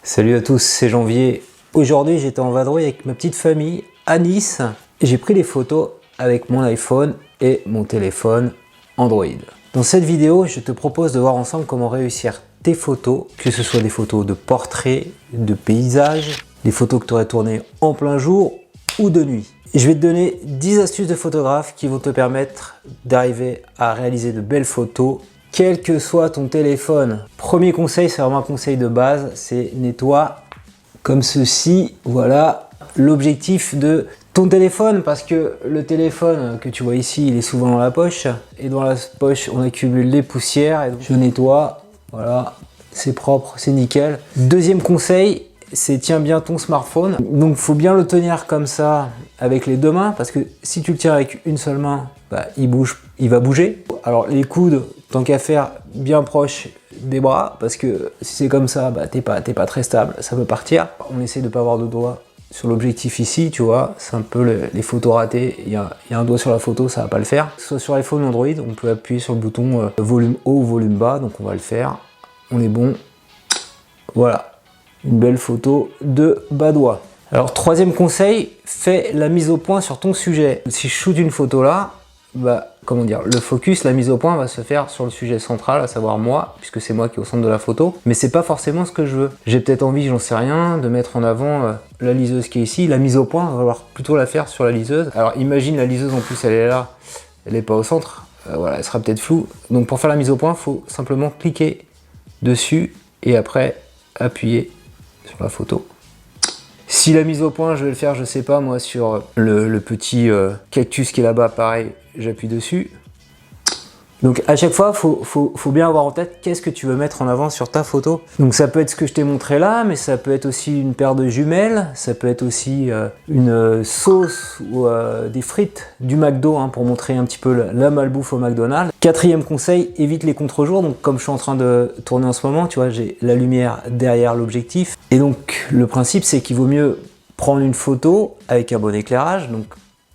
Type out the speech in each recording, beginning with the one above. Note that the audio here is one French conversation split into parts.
Salut à tous, c'est Janvier. Aujourd'hui, j'étais en vadrouille avec ma petite famille à Nice. J'ai pris des photos avec mon iPhone et mon téléphone Android. Dans cette vidéo, je te propose de voir ensemble comment réussir tes photos, que ce soit des photos de portraits, de paysages, des photos que tu aurais tournées en plein jour ou de nuit. Je vais te donner 10 astuces de photographe qui vont te permettre d'arriver à réaliser de belles photos quel que soit ton téléphone. Premier conseil, c'est vraiment un conseil de base, c'est nettoie comme ceci, voilà, l'objectif de ton téléphone, parce que le téléphone que tu vois ici, il est souvent dans la poche, et dans la poche, on accumule les poussières, et donc je nettoie, voilà, c'est propre, c'est nickel. Deuxième conseil, c'est tiens bien ton smartphone, donc faut bien le tenir comme ça avec les deux mains, parce que si tu le tiens avec une seule main, bah, il va bouger. Alors les coudes, tant qu'à faire, bien proche des bras, parce que si c'est comme ça, bah, t'es pas très stable, ça peut partir. On essaie de pas avoir de doigt sur l'objectif ici, tu vois, c'est un peu les photos ratées, il y a un doigt sur la photo, ça va pas le faire. Que ce soit sur iPhone ou Android, on peut appuyer sur le bouton volume haut ou volume bas, donc on va le faire, on est bon, voilà, une belle photo de bas doigt. Alors troisième conseil, fais la mise au point sur ton sujet. Si je shoot une photo là, bah, comment dire, le focus, la mise au point va se faire sur le sujet central, à savoir moi, puisque c'est moi qui est au centre de la photo, mais c'est pas forcément ce que je veux. J'ai peut-être envie, j'en sais rien, de mettre en avant la liseuse qui est ici. La mise au point, on va falloir plutôt la faire sur la liseuse. Alors imagine la liseuse en plus, elle est là, elle n'est pas au centre, voilà, elle sera peut-être floue. Donc pour faire la mise au point, il faut simplement cliquer dessus et après appuyer sur la photo. Si la mise au point, je vais le faire, je sais pas moi, sur le petit cactus qui est là-bas, pareil, j'appuie dessus. Donc à chaque fois, faut bien avoir en tête qu'est-ce que tu veux mettre en avant sur ta photo. Donc ça peut être ce que je t'ai montré là, mais ça peut être aussi une paire de jumelles, ça peut être aussi une sauce ou des frites du McDo, hein, pour montrer un petit peu la malbouffe au McDonald's. Quatrième conseil, évite les contre-jours. Donc comme je suis en train de tourner en ce moment, tu vois, j'ai la lumière derrière l'objectif. Et donc le principe, c'est qu'il vaut mieux prendre une photo avec un bon éclairage, donc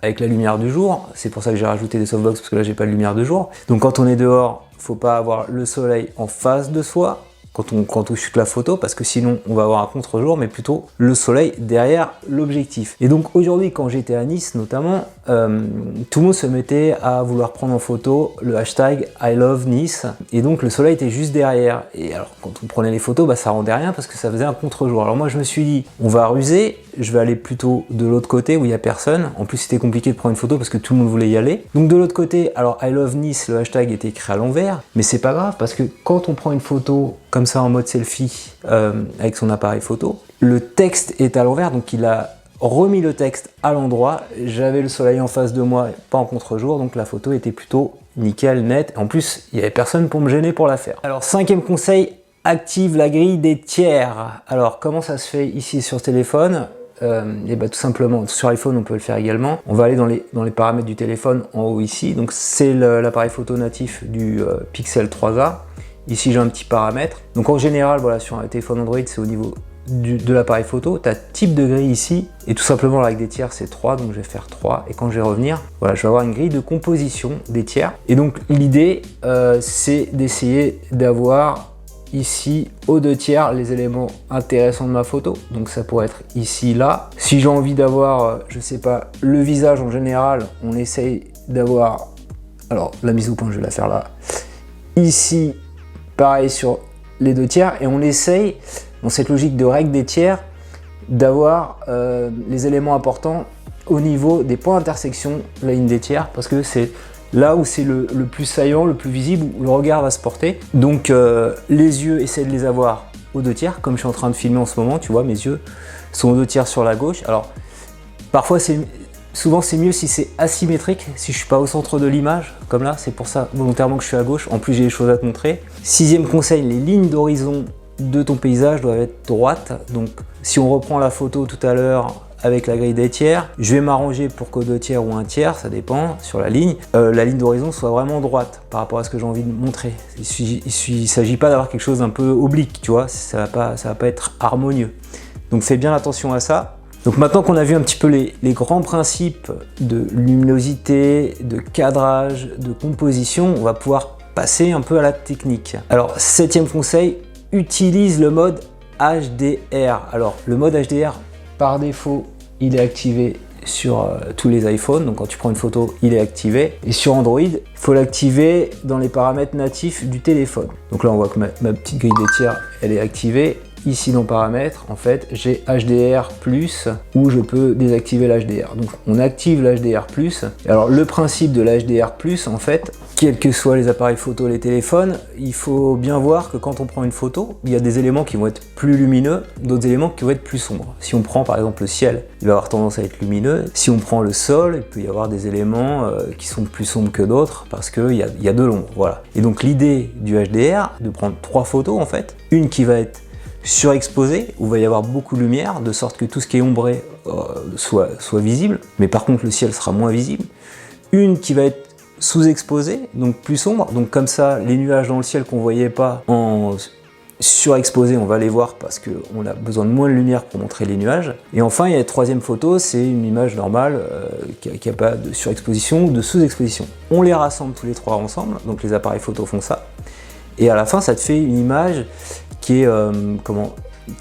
avec la lumière du jour. C'est pour ça que j'ai rajouté des softbox, parce que là j'ai pas de lumière de jour. Donc quand on est dehors, faut pas avoir le soleil en face de soi quand on shoot la photo, parce que sinon on va avoir un contre-jour, mais plutôt le soleil derrière l'objectif. Et donc aujourd'hui, quand j'étais à Nice notamment, tout le monde se mettait à vouloir prendre en photo le hashtag I love Nice, et donc le soleil était juste derrière. Et alors quand on prenait les photos, bah, ça rendait rien parce que ça faisait un contre-jour. Alors moi je me suis dit, on va ruser, je vais aller plutôt de l'autre côté où il n'y a personne. En plus c'était compliqué de prendre une photo parce que tout le monde voulait y aller. Donc de l'autre côté, alors I love Nice, le hashtag était écrit à l'envers, mais c'est pas grave parce que quand on prend une photo comme ça en mode selfie avec son appareil photo, le texte est à l'envers, donc il a remis le texte à l'endroit. J'avais le soleil en face de moi, pas en contre-jour, donc la photo était plutôt nickel, nette. En plus, il n'y avait personne pour me gêner pour la faire. Alors cinquième conseil, active la grille des tiers. Alors comment ça se fait ici sur téléphone? Et bah, tout simplement, sur iPhone on peut le faire également. On va aller dans les paramètres du téléphone en haut ici. Donc c'est l'appareil photo natif du Pixel 3a. Ici j'ai un petit paramètre. Donc en général, voilà, sur un téléphone Android, c'est au niveau de l'appareil photo. Tu as type de grille ici, et tout simplement avec des tiers c'est 3, donc je vais faire 3. Et quand je vais revenir, voilà, je vais avoir une grille de composition des tiers. Et donc l'idée, c'est d'essayer d'avoir ici aux 2 tiers les éléments intéressants de ma photo. Donc ça pourrait être ici, là. Si j'ai envie d'avoir, je sais pas, le visage en général, on essaye d'avoir, alors la mise au point je vais la faire là, ici, pareil sur les 2 tiers, et on essaye, dans cette logique de règle des tiers, d'avoir les éléments importants au niveau des points d'intersection de la ligne des tiers, parce que c'est là où c'est le plus saillant, le plus visible, où le regard va se porter. Donc les yeux, essaie de les avoir aux 2 tiers, comme je suis en train de filmer en ce moment, tu vois, mes yeux sont aux 2 tiers sur la gauche. Alors parfois souvent c'est mieux si c'est asymétrique, si je suis pas au centre de l'image, comme là, c'est pour ça volontairement que je suis à gauche. En plus j'ai des choses à te montrer. Sixième conseil, les lignes d'horizon de ton paysage doivent être droites. Donc si on reprend la photo tout à l'heure avec la grille des tiers, je vais m'arranger pour qu'aux 2 tiers ou 1 tiers, ça dépend, sur la ligne d'horizon soit vraiment droite par rapport à ce que j'ai envie de montrer. Il ne s'agit pas d'avoir quelque chose d'un peu oblique, tu vois, ça va pas être harmonieux. Donc fais bien attention à ça. Donc maintenant qu'on a vu un petit peu les grands principes de luminosité, de cadrage, de composition, on va pouvoir passer un peu à la technique. Alors 7e conseil, utilise le mode HDR. Alors le mode HDR par défaut il est activé sur tous les iPhones, donc quand tu prends une photo il est activé, et sur Android il faut l'activer dans les paramètres natifs du téléphone. Donc là on voit que ma petite grille des tiers elle est activée. Ici dans paramètres, en fait, j'ai HDR+, où je peux désactiver l'HDR. Donc on active l'HDR+. Alors le principe de l'HDR+, en fait, quels que soient les appareils photo, les téléphones, il faut bien voir que quand on prend une photo, il y a des éléments qui vont être plus lumineux, d'autres éléments qui vont être plus sombres. Si on prend par exemple le ciel, il va avoir tendance à être lumineux. Si on prend le sol, il peut y avoir des éléments qui sont plus sombres que d'autres parce qu'il y a de l'ombre. Voilà. Et donc l'idée du HDR, de prendre 3 photos en fait, une qui va être surexposé, où il va y avoir beaucoup de lumière, de sorte que tout ce qui est ombré soit visible, mais par contre le ciel sera moins visible. Une qui va être sous-exposée, donc plus sombre, donc comme ça les nuages dans le ciel qu'on ne voyait pas en surexposé, on va les voir parce qu'on a besoin de moins de lumière pour montrer les nuages. Et enfin il y a la troisième photo, c'est une image normale qui n'a pas de surexposition ou de sous-exposition. On les rassemble tous les trois ensemble, donc les appareils photo font ça, et à la fin ça te fait une image qui a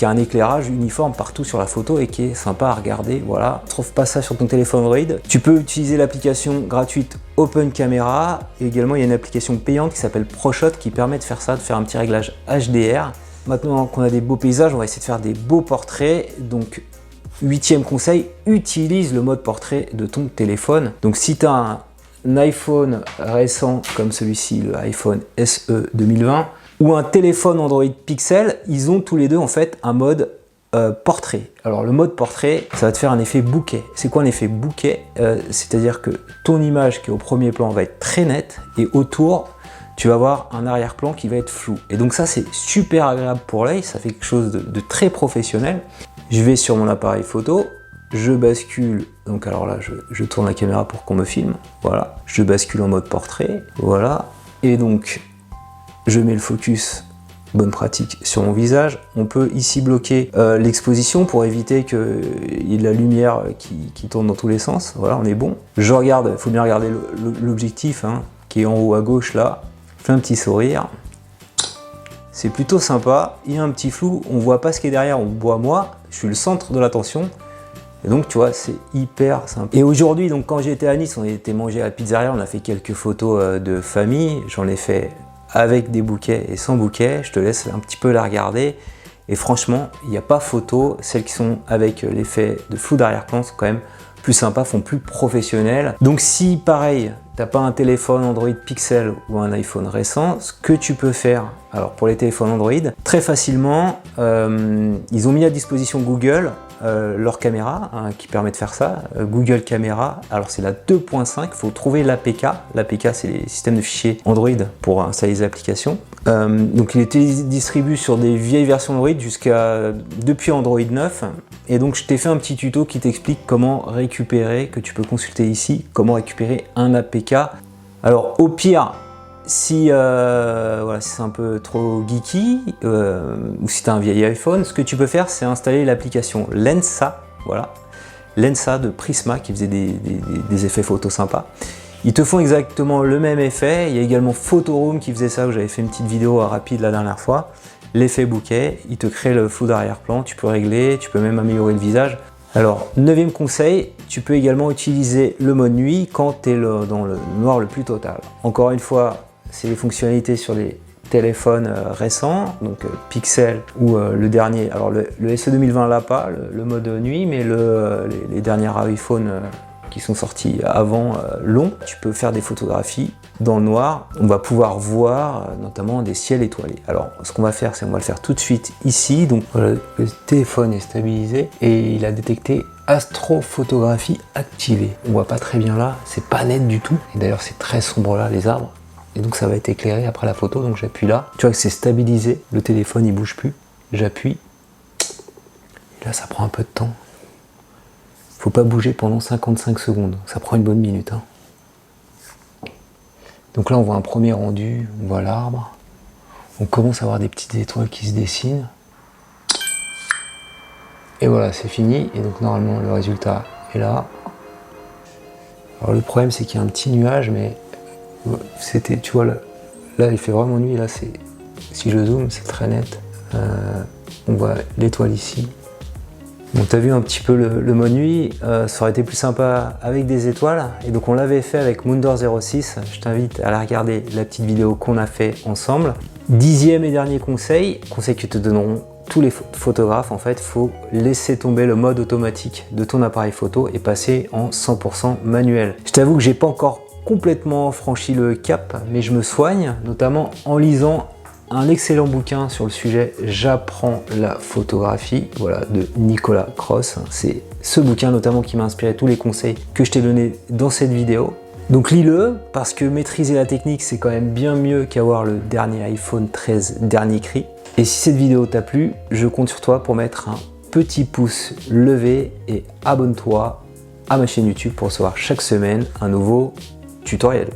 un éclairage uniforme partout sur la photo et qui est sympa à regarder. Voilà, tu ne trouves pas ça sur ton téléphone Android. Tu peux utiliser l'application gratuite Open Camera, et également il y a une application payante qui s'appelle ProShot qui permet de faire ça, de faire un petit réglage HDR. Maintenant qu'on a des beaux paysages, on va essayer de faire des beaux portraits. Donc 8e conseil, utilise le mode portrait de ton téléphone. Donc si tu as un iPhone récent comme celui-ci, le iPhone SE 2020, ou un téléphone Android Pixel, ils ont tous les deux en fait un mode portrait. Alors le mode portrait, ça va te faire un effet bokeh. C'est quoi un effet bokeh? C'est-à-dire que ton image qui est au premier plan va être très nette et autour tu vas avoir un arrière-plan qui va être flou. Et donc ça c'est super agréable pour l'œil, ça fait quelque chose de très professionnel. Je vais sur mon appareil photo, je bascule, donc alors là je tourne la caméra pour qu'on me filme, voilà. Je bascule en mode portrait, voilà. Et donc je mets le focus, bonne pratique, sur mon visage. On peut ici bloquer l'exposition pour éviter qu'il y ait de la lumière qui tourne dans tous les sens. Voilà, on est bon. Je regarde, il faut bien regarder l'objectif hein, qui est en haut à gauche là. Je fais un petit sourire. C'est plutôt sympa. Il y a un petit flou, on voit pas ce qui est derrière, on voit moi. Je suis le centre de l'attention. Et donc tu vois, c'est hyper sympa. Et aujourd'hui, donc quand j'étais à Nice, on était manger à la pizzeria, on a fait quelques photos de famille. J'en ai fait avec des bouquets et sans bouquet, je te laisse un petit peu la regarder. Et franchement, il n'y a pas photo. Celles qui sont avec l'effet de flou d'arrière-plan sont quand même plus sympas, font plus professionnel. Donc si pareil, t'as pas un téléphone Android Pixel ou un iPhone récent, ce que tu peux faire, alors pour les téléphones Android, très facilement, ils ont mis à disposition Google leur caméra hein, qui permet de faire ça, Google Caméra. Alors c'est la 2.5, il faut trouver l'APK. L'APK c'est les systèmes de fichiers Android pour installer les applications. Donc il était distribué sur des vieilles versions Android depuis Android 9. Et donc je t'ai fait un petit tuto qui t'explique comment récupérer, que tu peux consulter ici, comment récupérer un APK. Alors au pire, si voilà, c'est un peu trop geeky, ou si tu as un vieil iPhone, ce que tu peux faire, c'est installer l'application Lensa, voilà, Lensa de Prisma qui faisait des effets photos sympas. Ils te font exactement le même effet. Il y a également Photoroom qui faisait ça, où j'avais fait une petite vidéo rapide la dernière fois. L'effet bokeh, il te crée le flou d'arrière-plan, tu peux régler, tu peux même améliorer le visage. Alors, 9e conseil, tu peux également utiliser le mode nuit quand tu es dans le noir le plus total. Encore une fois, c'est les fonctionnalités sur les téléphones récents, donc Pixel ou le dernier. Alors le SE 2020 l'a pas, le mode nuit, mais les derniers iPhones qui sont sortis avant l'ont. Tu peux faire des photographies dans le noir. On va pouvoir voir notamment des ciels étoilés. Alors ce qu'on va faire, c'est qu'on va le faire tout de suite ici. Donc voilà, le téléphone est stabilisé et il a détecté astrophotographie activée. On voit pas très bien là, c'est pas net du tout. Et d'ailleurs c'est très sombre là, les arbres. Et donc ça va être éclairé après la photo, donc j'appuie là. Tu vois que c'est stabilisé, le téléphone il bouge plus. J'appuie. Et là ça prend un peu de temps. Faut pas bouger pendant 55 secondes, ça prend une bonne minute. Hein. Donc là on voit un premier rendu, on voit l'arbre. On commence à voir des petites étoiles qui se dessinent. Et voilà, c'est fini. Et donc normalement le résultat est là. Alors le problème c'est qu'il y a un petit nuage, mais c'était, tu vois, là il fait vraiment nuit, là c'est, si je zoome c'est très net. On voit l'étoile ici. Bon, t'as vu un petit peu le mode nuit, ça aurait été plus sympa avec des étoiles. Et donc on l'avait fait avec Moondor06. Je t'invite à la regarder, la petite vidéo qu'on a fait ensemble. 10e et dernier conseil que te donneront tous les photographes. En fait, faut laisser tomber le mode automatique de ton appareil photo et passer en 100% manuel. Je t'avoue que j'ai pas encore complètement franchi le cap, mais je me soigne, notamment en lisant un excellent bouquin sur le sujet J'apprends la photographie, voilà, de Nicolas Cross. C'est ce bouquin notamment qui m'a inspiré tous les conseils que je t'ai donnés dans cette vidéo. Donc lis-le, parce que maîtriser la technique c'est quand même bien mieux qu'avoir le dernier iPhone 13 dernier cri. Et si cette vidéo t'a plu, je compte sur toi pour mettre un petit pouce levé et abonne-toi à ma chaîne YouTube pour recevoir chaque semaine un nouveau tutoriel.